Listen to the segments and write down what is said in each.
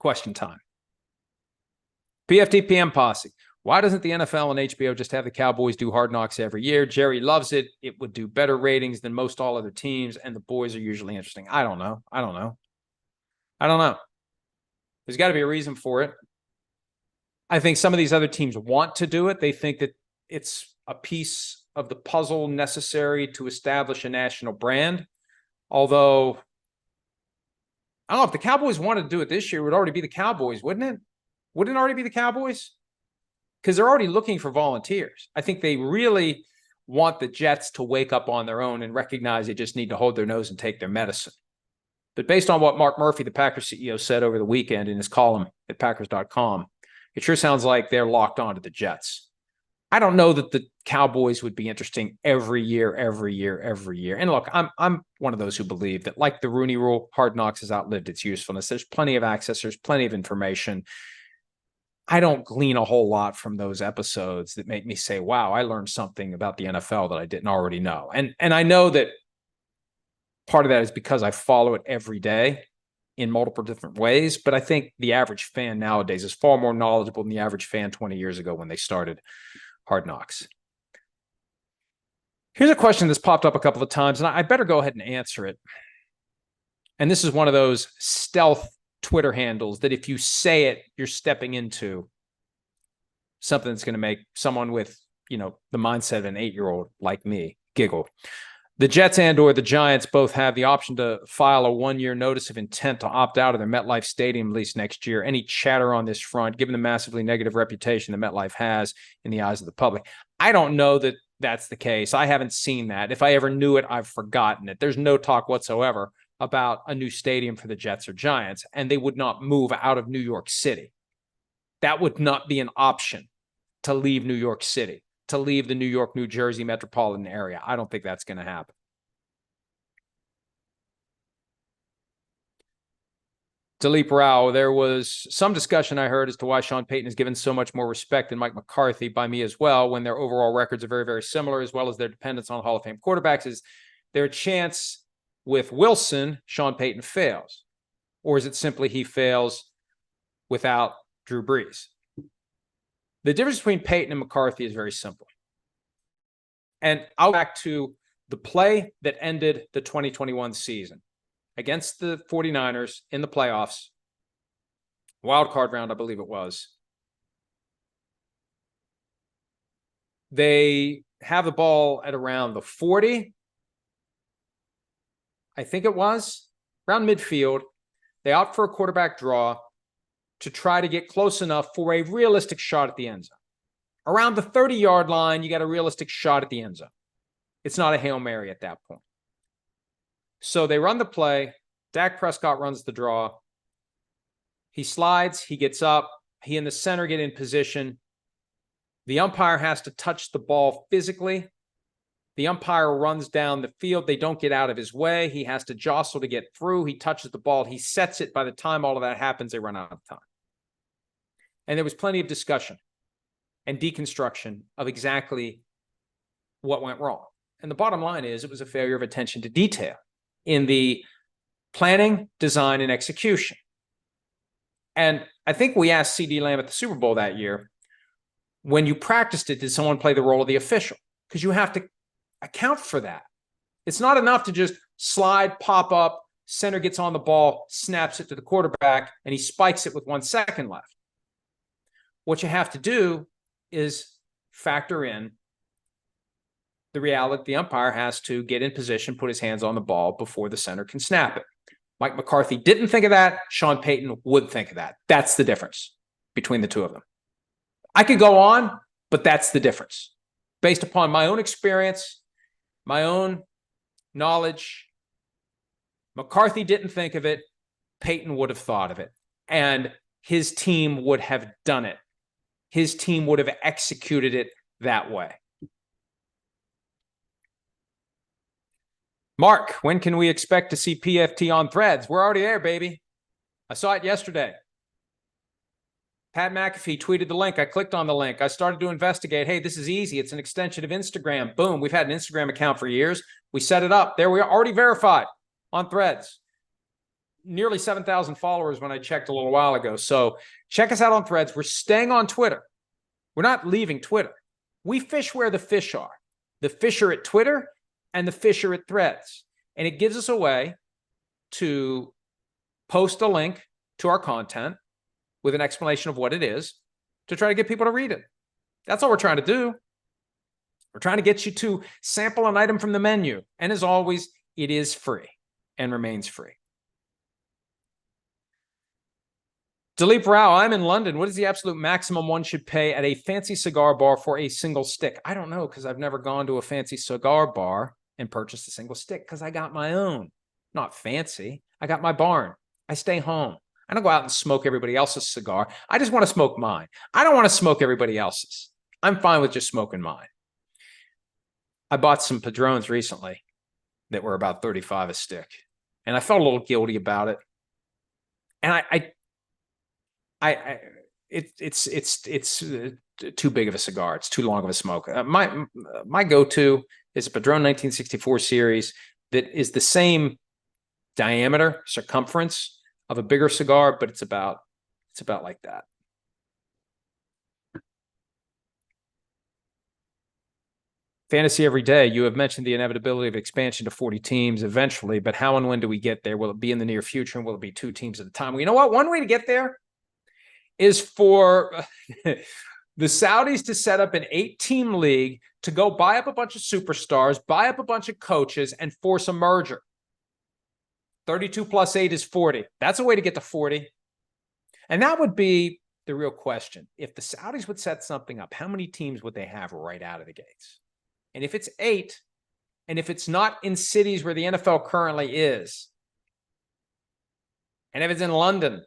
Question time. PFT PM Posse. Why doesn't the NFL and HBO just have the Cowboys do Hard Knocks every year? Jerry loves it. It would do better ratings than most all other teams, and the boys are usually interesting. I don't know. There's got to be a reason for it. I think some of these other teams want to do it. They think that it's a piece of the puzzle necessary to establish a national brand. Although, I don't know, if the Cowboys wanted to do it this year, it would already be the Cowboys, wouldn't it? Wouldn't it already be the Cowboys? Because they're already looking for volunteers. I think they really want the Jets to wake up on their own and recognize they just need to hold their nose and take their medicine. But based on what Mark Murphy, the Packers CEO, said over the weekend in his column at Packers.com, it sure sounds like they're locked on to the Jets. I don't know that the Cowboys would be interesting every year. And look, I'm one of those who believe that, like the Rooney Rule, Hard Knocks has outlived its usefulness. There's plenty of access. There's plenty of information. I don't glean a whole lot from those episodes that make me say, wow, I learned something about the NFL that I didn't already know. And I know that part of that is because I follow it every day in multiple different ways. But I think the average fan nowadays is far more knowledgeable than the average fan 20 years ago when they started Hard Knocks. Here's a question that's popped up a couple of times, and I better go ahead and answer it. And this is one of those stealth Twitter handles that if you say it, you're stepping into something that's going to make someone with, the mindset of an 8-year-old like me giggle. The Jets and or the Giants both have the option to file a 1-year notice of intent to opt out of their MetLife Stadium lease next year. Any chatter on this front, given the massively negative reputation that MetLife has in the eyes of the public? I don't know that that's the case. I haven't seen that. If I ever knew it, I've forgotten it. There's no talk whatsoever about a new stadium for the Jets or Giants, and they would not move out of New York City. That would not be an option to leave New York City, to leave the New York, New Jersey metropolitan area. I don't think that's going to happen. Dilip Rao, there was some discussion I heard as to why Sean Payton is given so much more respect than Mike McCarthy, by me as well, when their overall records are very, very similar, as well as their dependence on Hall of Fame quarterbacks. Is there a chance with Wilson, Sean Payton fails? Or is it simply he fails without Drew Brees? The difference between Payton and McCarthy is very simple. And I'll go back to the play that ended the 2021 season against the 49ers in the playoffs, wild card round, I believe it was. They have the ball at around the 40. I think it was around midfield. They opt for a quarterback draw to try to get close enough for a realistic shot at the end zone. Around the 30-yard line, you got a realistic shot at the end zone. It's not a Hail Mary at that point. So they run the play. Dak Prescott runs the draw. He slides. He gets up. He and the center get in position. The umpire has to touch the ball physically. The umpire runs down the field. They don't get out of his way. He has to jostle to get through. He touches the ball. He sets it. By the time all of that happens, they run out of time. And there was plenty of discussion and deconstruction of exactly what went wrong. And the bottom line is it was a failure of attention to detail in the planning, design, and execution. And I think we asked C.D. Lamb at the Super Bowl that year, when you practiced it, did someone play the role of the official? Because you have to account for that. It's not enough to just slide, pop up, center gets on the ball, snaps it to the quarterback, and he spikes it with 1 second left. What you have to do is factor in the reality the umpire has to get in position, put his hands on the ball before the center can snap it. Mike McCarthy didn't think of that. Sean Payton would think of that. That's the difference between the two of them. I could go on, but that's the difference. Based upon my own experience, my own knowledge, McCarthy didn't think of it. Payton would have thought of it. And his team would have done it. His team would have executed it that way. Mark, when can we expect to see PFT on Threads? We're already there, baby. I saw it yesterday. Pat McAfee tweeted the link. I clicked on the link. I started to investigate. Hey, this is easy. It's an extension of Instagram. Boom. We've had an Instagram account for years. We set it up. There we are, already verified on Threads. nearly 7,000 followers when I checked a little while ago. So check us out on Threads. We're staying on Twitter. We're not leaving Twitter. We fish where the fish are. The fish are at Twitter and the fish are at Threads. And it gives us a way to post a link to our content with an explanation of what it is to try to get people to read it. That's all we're trying to do. We're trying to get you to sample an item from the menu. And as always, it is free and remains free. Dilip Rao, I'm in London. What is the absolute maximum one should pay at a fancy cigar bar for a single stick? I don't know, because I've never gone to a fancy cigar bar and purchased a single stick because I got my own. Not fancy. I got my barn. I stay home. I don't go out and smoke everybody else's cigar. I just want to smoke mine. I don't want to smoke everybody else's. I'm fine with just smoking mine. I bought some Padrones recently that were about 35 a stick, and I felt a little guilty about it. And it's too big of a cigar. It's too long of a smoke. My go-to is a Padron 1964 series that is the same diameter, circumference of a bigger cigar, but it's about like that. Fantasy every day. You have mentioned the inevitability of expansion to 40 teams eventually, but how and when do we get there? Will it be in the near future, and will it be 2 teams at a time? Well, you know what? One way to get there is for the Saudis to set up an 8-team league to go buy up a bunch of superstars, buy up a bunch of coaches, and force a merger. 32 plus 8 is 40. That's a way to get to 40. And that would be the real question. If the Saudis would set something up, how many teams would they have right out of the gates? And if it's 8, and if it's not in cities where the NFL currently is, and if it's in London,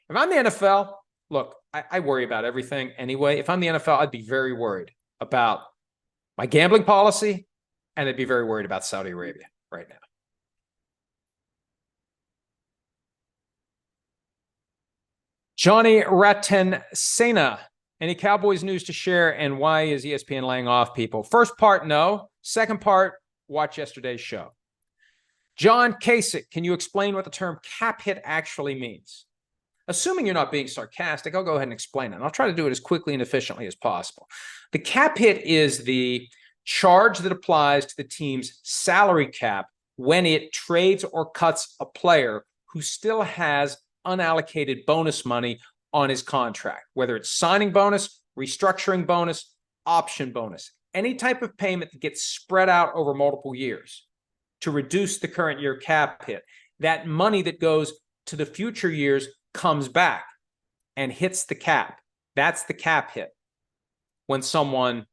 if I'm the NFL, look, I worry about everything anyway. If I'm the NFL, I'd be very worried about my gambling policy, and I'd be very worried about Saudi Arabia right now. Johnny Ratensena, any Cowboys news to share, and why is ESPN laying off people? First part, no. Second part, watch yesterday's show. John Kasich, can you explain what the term cap hit actually means? Assuming you're not being sarcastic, I'll go ahead and explain it. And I'll try to do it as quickly and efficiently as possible. The cap hit is the charge that applies to the team's salary cap when it trades or cuts a player who still has unallocated bonus money on his contract, whether it's signing bonus, restructuring bonus, option bonus, any type of payment that gets spread out over multiple years to reduce the current year cap hit. That money that goes to the future years comes back and hits the cap. That's the cap hit when someone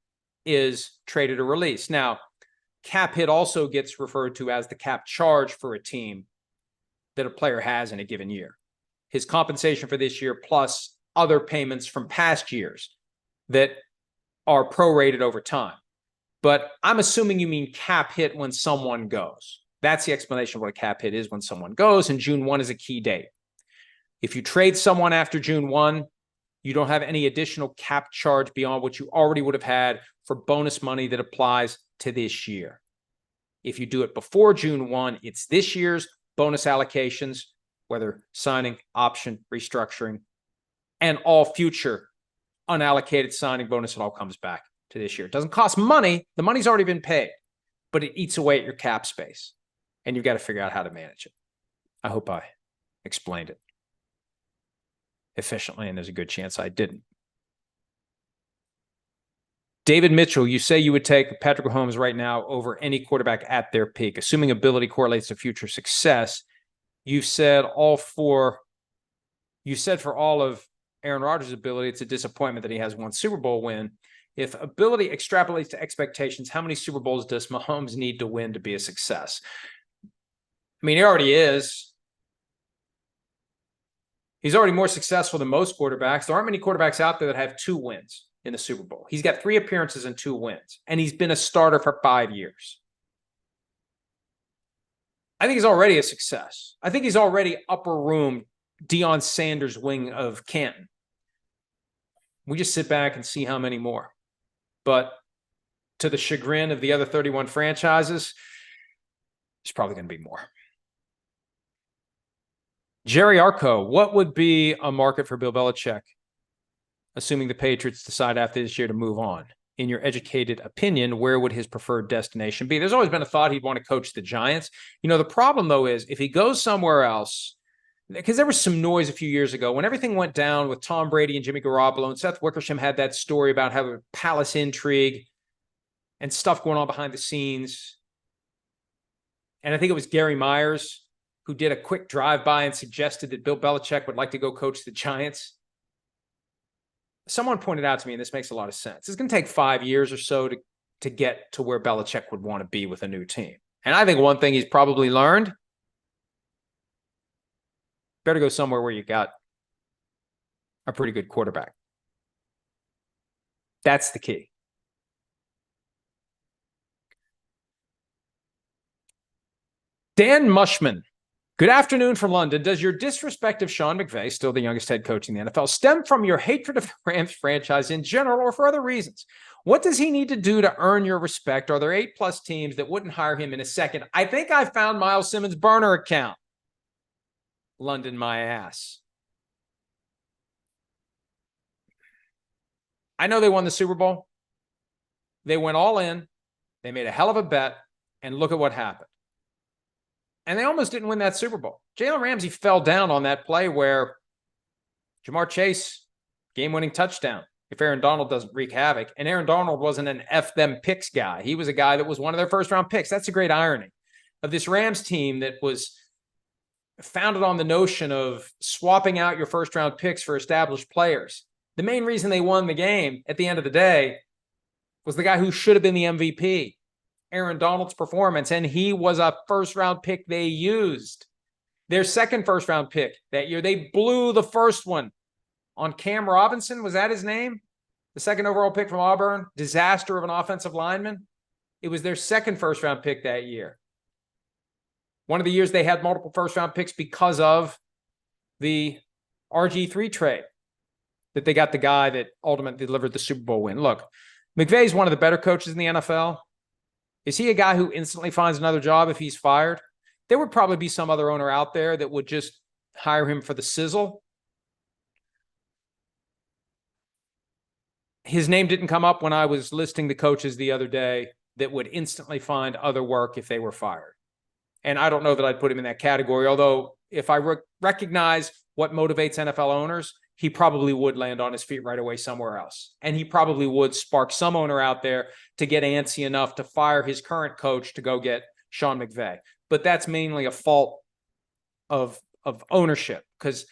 is traded or released. Now, cap hit also gets referred to as the cap charge for a team that a player has in a given year. His compensation for this year plus other payments from past years that are prorated over time. But I'm assuming you mean cap hit when someone goes. That's the explanation of what a cap hit is when someone goes, and June 1 is a key date. If you trade someone after June 1, you don't have any additional cap charge beyond what you already would have had for bonus money that applies to this year. If you do it before June 1, it's this year's bonus allocations, whether signing, option, restructuring, and all future unallocated signing bonus, it all comes back to this year. It doesn't cost money. The money's already been paid, but it eats away at your cap space, and you've got to figure out how to manage it. I hope I explained it efficiently, and there's a good chance I didn't. David Mitchell, you say you would take Patrick Mahomes right now over any quarterback at their peak, assuming ability correlates to future success. You said for all of Aaron Rodgers' ability, it's a disappointment that he has one Super Bowl win. If ability extrapolates to expectations, how many Super Bowls does Mahomes need to win to be a success? I mean, he already is. He's already more successful than most quarterbacks. There aren't many quarterbacks out there that have 2 wins in the Super Bowl. He's got 3 appearances and 2 wins, and he's been a starter for 5 years. I think he's already a success. I think he's already upper room Deion Sanders wing of Canton. We just sit back and see how many more. But to the chagrin of the other 31 franchises, there's probably going to be more. Jerry Arco, what would be a market for Bill Belichick, assuming the Patriots decide after this year to move on? In your educated opinion, where would his preferred destination be? There's always been a thought he'd want to coach the Giants. The problem, though, is if he goes somewhere else, because there was some noise a few years ago when everything went down with Tom Brady and Jimmy Garoppolo, and Seth Wickersham had that story about how a palace intrigue and stuff going on behind the scenes. And I think it was Gary Myers who did a quick drive-by and suggested that Bill Belichick would like to go coach the Giants. Someone pointed out to me, and this makes a lot of sense, it's going to take 5 years or so to get to where Belichick would want to be with a new team. And I think one thing he's probably learned, better go somewhere where you got a pretty good quarterback. That's the key. Dan Mushman. Good afternoon from London. Does your disrespect of Sean McVay, still the youngest head coach in the NFL, stem from your hatred of the Rams franchise in general or for other reasons? What does he need to do to earn your respect? Are there 8+ teams that wouldn't hire him in a second? I think I found Miles Simmons' burner account. London, my ass. I know they won the Super Bowl. They went all in. They made a hell of a bet. And look at what happened. And they almost didn't win that Super Bowl. Jalen Ramsey fell down on that play where Jamar Chase, game-winning touchdown, if Aaron Donald doesn't wreak havoc. And Aaron Donald wasn't an F them picks guy. He was a guy that was one of their first-round picks. That's a great irony of this Rams team that was founded on the notion of swapping out your first-round picks for established players. The main reason they won the game at the end of the day was the guy who should have been the MVP. Aaron Donald's performance, and he was a first-round pick they used. Their second first-round pick that year, they blew the first one on Cam Robinson. Was that his name? The second overall pick from Auburn. Disaster of an offensive lineman. It was their second first-round pick that year. One of the years they had multiple first-round picks because of the RG3 trade that they got the guy that ultimately delivered the Super Bowl win. Look, McVay's one of the better coaches in the NFL. Is he a guy who instantly finds another job if he's fired? There would probably be some other owner out there that would just hire him for the sizzle. His name didn't come up when I was listing the coaches the other day that would instantly find other work if they were fired. And I don't know that I'd put him in that category, although if I recognize what motivates NFL owners, he probably would land on his feet right away somewhere else. And he probably would spark some owner out there to get antsy enough to fire his current coach to go get Sean McVay. But that's mainly a fault of ownership, because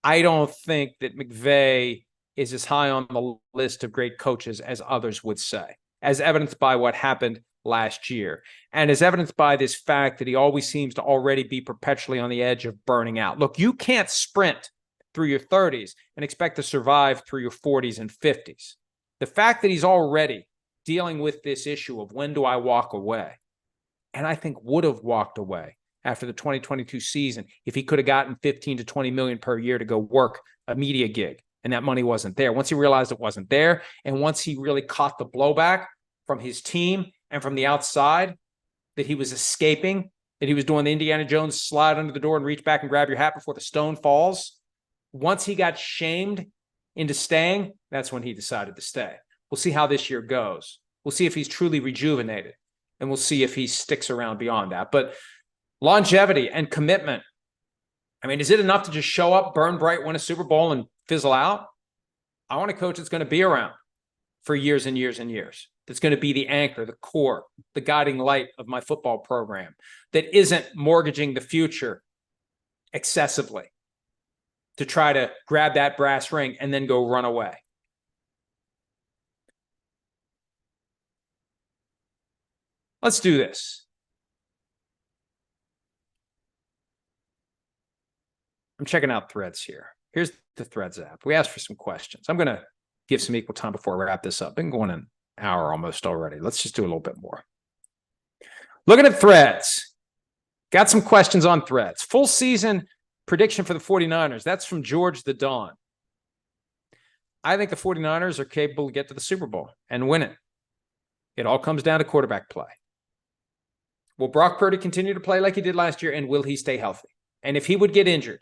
I don't think that McVay is as high on the list of great coaches as others would say, as evidenced by what happened last year, and as evidenced by this fact that he always seems to already be perpetually on the edge of burning out. Look, you can't sprint through your 30s and expect to survive through your 40s and 50s. The fact that he's already dealing with this issue of when do I walk away, and I think would have walked away after the 2022 season if he could have gotten 15 to 20 million per year to go work a media gig, and that money wasn't there. Once he realized it wasn't there, and once he really caught the blowback from his team and from the outside that he was escaping, that he was doing the Indiana Jones slide under the door and reach back and grab your hat before the stone falls. Once he got shamed into staying, that's when he decided to stay. We'll see how this year goes. We'll see if he's truly rejuvenated, and we'll see if he sticks around beyond that. But longevity and commitment. I mean, is it enough to just show up, burn bright, win a Super Bowl, and fizzle out? I want a coach that's going to be around for years and years and years. That's going to be the anchor, the core, the guiding light of my football program, that isn't mortgaging the future excessively to try to grab that brass ring and then go run away. Let's do this. I'm checking out Threads here. Here's the Threads app. We asked for some questions. I'm going to give some equal time before I wrap this up. Been going an hour almost already. Let's just do a little bit more. Looking at Threads. Got some questions on Threads. Full season prediction for the 49ers. That's from George the Dawn. I think the 49ers are capable to get to the Super Bowl and win it. It all comes down to quarterback play. Will Brock Purdy continue to play like he did last year, and will he stay healthy? And if he would get injured,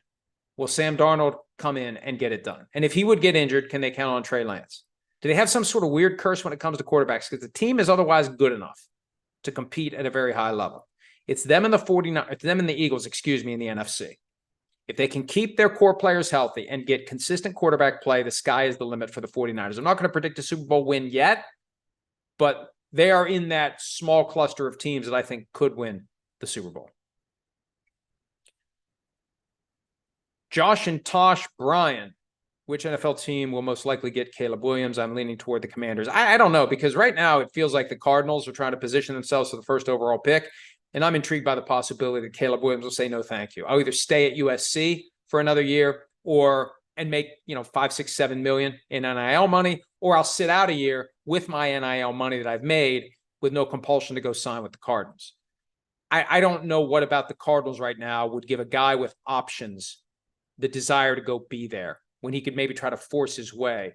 Will Sam Darnold come in and get it done? And if he would get injured, can they count on Trey Lance? Do they have some sort of weird curse when it comes to quarterbacks? Because the team is otherwise good enough to compete at a very high level. It's them and the 49, it's them and the Eagles, in the NFC. If they can keep their core players healthy and get consistent quarterback play, the sky is the limit for the 49ers. I'm not going to predict a Super Bowl win yet, but they are in that small cluster of teams that I think could win the Super Bowl. Josh and Tosh Bryan, which NFL team will most likely get Caleb Williams? I'm leaning toward the Commanders. I don't know, because right now it feels like the Cardinals are trying to position themselves for the first overall pick. And I'm intrigued by the possibility that Caleb Williams will say, no, thank you. I'll either stay at USC for another year and make, 5, 6, 7 million in NIL money, or I'll sit out a year with my NIL money that I've made with no compulsion to go sign with the Cardinals. I don't know what about the Cardinals right now would give a guy with options the desire to go be there when he could maybe try to force his way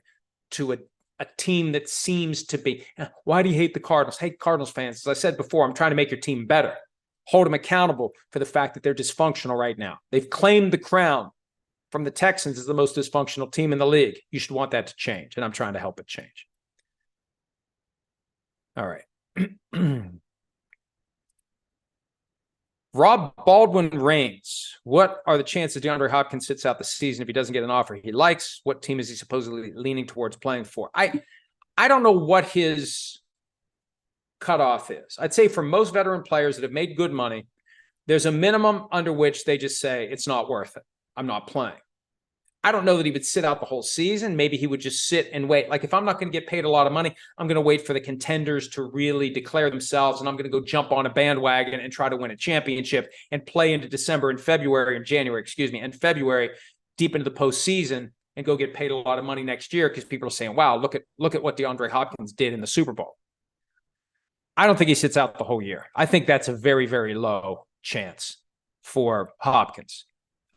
to a team that seems to be. Why do you hate the Cardinals? Hey, Cardinals fans, as I said before, I'm trying to make your team better. Hold them accountable for the fact that they're dysfunctional right now. They've claimed the crown from the Texans as the most dysfunctional team in the league. You should want that to change, and I'm trying to help it change. All right. Rob Baldwin Reigns. What are the chances DeAndre Hopkins sits out the season if he doesn't get an offer he likes? What team is he supposedly leaning towards playing for? I don't know what his cutoff is. I'd say for most veteran players that have made good money, there's a minimum under which they just say, it's not worth it. I'm not playing. I don't know that he would sit out the whole season. Maybe he would just sit and wait. Like, if I'm not going to get paid a lot of money, I'm going to wait for the contenders to really declare themselves, and I'm going to go jump on a bandwagon and try to win a championship and play into December and February and January, and February deep into the postseason and go get paid a lot of money next year because people are saying, wow, look at what DeAndre Hopkins did in the Super Bowl. I don't think he sits out the whole year. I think that's a very, very low chance for Hopkins.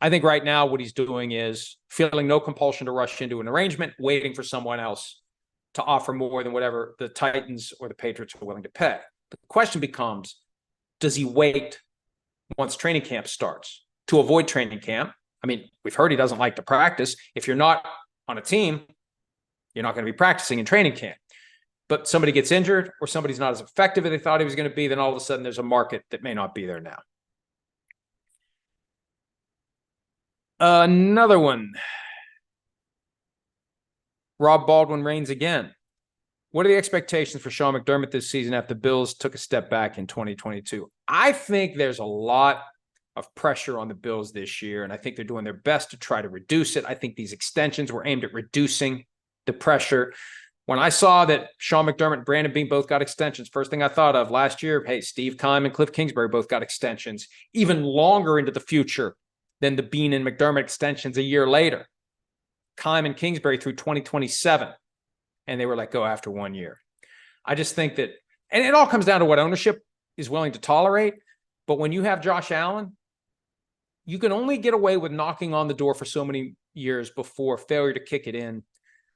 I think right now what he's doing is feeling no compulsion to rush into an arrangement, waiting for someone else to offer more than whatever the Titans or the Patriots are willing to pay. The question becomes, does he wait once training camp starts to avoid training camp? I mean, we've heard he doesn't like to practice. If you're not on a team, you're not going to be practicing in training camp. But somebody gets injured or somebody's not as effective as they thought he was going to be, then all of a sudden there's a market that may not be there now. Another one. Rob Baldwin Reigns again. What are the expectations for Sean McDermott this season after the Bills took a step back in 2022? I think there's a lot of pressure on the Bills this year, and I think they're doing their best to try to reduce it. I think these extensions were aimed at reducing the pressure. When I saw that Sean McDermott and Brandon Beane both got extensions, first thing I thought of last year, hey, Steve Keim and Cliff Kingsbury both got extensions, even longer into the future than the Beane and McDermott extensions a year later. Keim and Kingsbury through 2027, and they were let go after 1 year. I just think that, and it all comes down to what ownership is willing to tolerate, but when you have Josh Allen, you can only get away with knocking on the door for so many years before failure to kick it in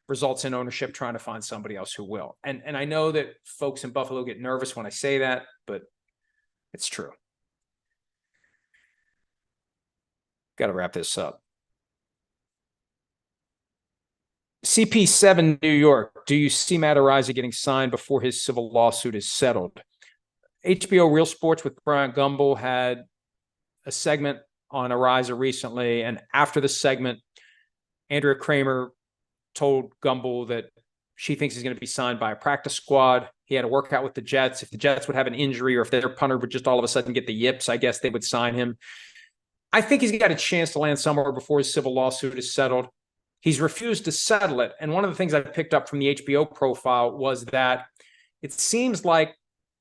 results in ownership trying to find somebody else who will. And I know that folks in Buffalo get nervous when I say that, but it's true. Got to wrap this up. CP7 New York. Do you see Matt Araiza getting signed before his civil lawsuit is settled? HBO Real Sports with Brian Gumbel had a segment on Araiza recently, and after the segment, Andrea Kramer told Gumbel that she thinks he's going to be signed by a practice squad. He had a workout with the Jets. If the Jets would have an injury or if their punter would just all of a sudden get the yips, I guess they would sign him. I think he's got a chance to land somewhere before his civil lawsuit is settled. He's refused to settle it. And one of the things I picked up from the HBO profile was that it seems like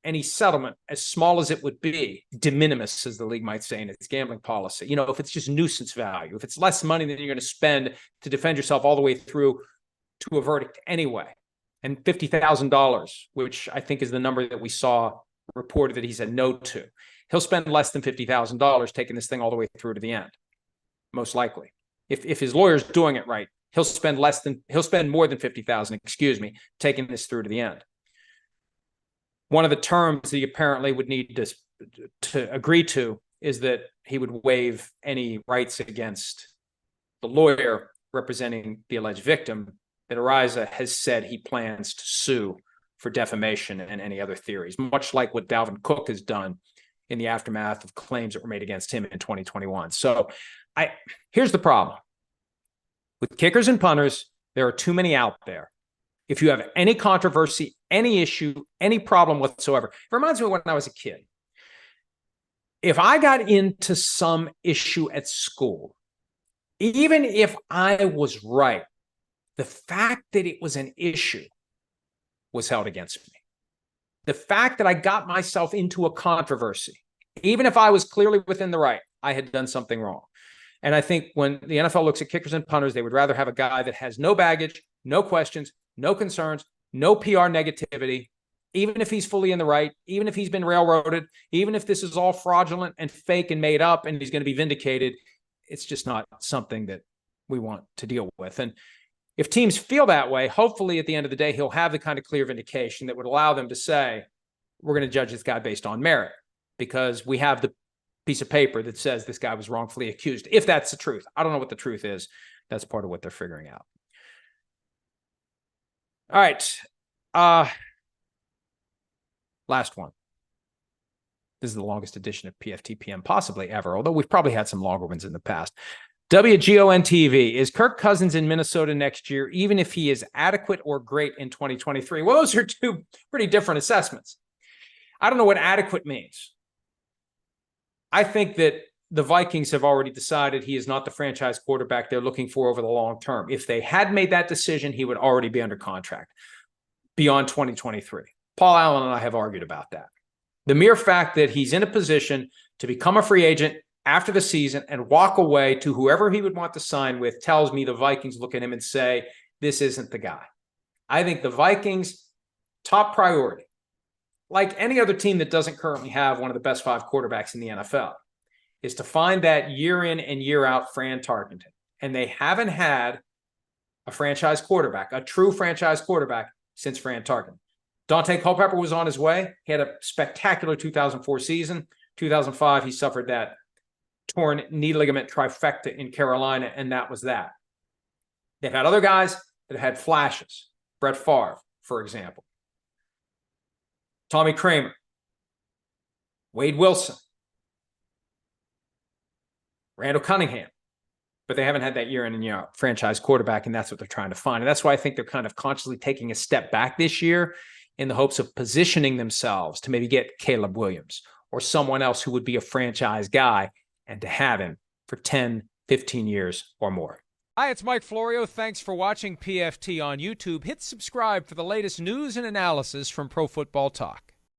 any settlement, as small as it would be, de minimis, as the league might say in its gambling policy. You know, if it's just nuisance value, if it's less money than you're going to spend to defend yourself all the way through to a verdict anyway. And $50,000, which I think is the number that we saw reported that he said no to. He'll spend less than $50,000 taking this thing all the way through to the end, most likely. If his lawyer's doing it right, he'll spend more than $50,000, taking this through to the end. One of the terms that he apparently would need to agree to is that he would waive any rights against the lawyer representing the alleged victim, that Ariza has said he plans to sue for defamation and any other theories, much like what Dalvin Cook has done in the aftermath of claims that were made against him in 2021. So here's the problem. With kickers and punters, there are too many out there. If you have any controversy, any issue, any problem whatsoever, it reminds me of when I was a kid. If I got into some issue at school, even if I was right, the fact that it was an issue was held against me. The fact that I got myself into a controversy, even if I was clearly within the right, I had done something wrong. And I think when the NFL looks at kickers and punters, they would rather have a guy that has no baggage, no questions, no concerns, no PR negativity, even if he's fully in the right, even if he's been railroaded, even if this is all fraudulent and fake and made up and he's going to be vindicated. It's just not something that we want to deal with. And if teams feel that way, hopefully at the end of the day, he'll have the kind of clear vindication that would allow them to say, we're going to judge this guy based on merit because we have the piece of paper that says this guy was wrongfully accused. If that's the truth, I don't know what the truth is. That's part of what they're figuring out. All right. Last one. This is the longest edition of PFT PM possibly ever, although we've probably had some longer ones in the past. WGON-TV, is Kirk Cousins in Minnesota next year, even if he is adequate or great in 2023? Well, those are two pretty different assessments. I don't know what adequate means. I think that the Vikings have already decided he is not the franchise quarterback they're looking for over the long term. If they had made that decision, he would already be under contract beyond 2023. Paul Allen and I have argued about that. The mere fact that he's in a position to become a free agent after the season and walk away to whoever he would want to sign with tells me the Vikings look at him and say, this isn't the guy. I think the Vikings' top priority, like any other team that doesn't currently have one of the best 5 quarterbacks in the NFL, is to find that year in and year out Fran Tarkenton. And they haven't had a franchise quarterback, a true franchise quarterback, since Fran Tarkenton. Dante Culpepper was on his way. He had a spectacular 2004 season. 2005, he suffered that torn knee ligament trifecta in Carolina, and that was that. They've had other guys that have had flashes. Brett Favre, for example. Tommy Kramer. Wade Wilson. Randall Cunningham. But they haven't had that year in and year out franchise quarterback, and that's what they're trying to find. And that's why I think they're kind of consciously taking a step back this year in the hopes of positioning themselves to maybe get Caleb Williams or someone else who would be a franchise guy and to have him for 10, 15 years or more. Hi, it's Mike Florio. Thanks for watching PFT on YouTube. Hit subscribe for the latest news and analysis from Pro Football Talk.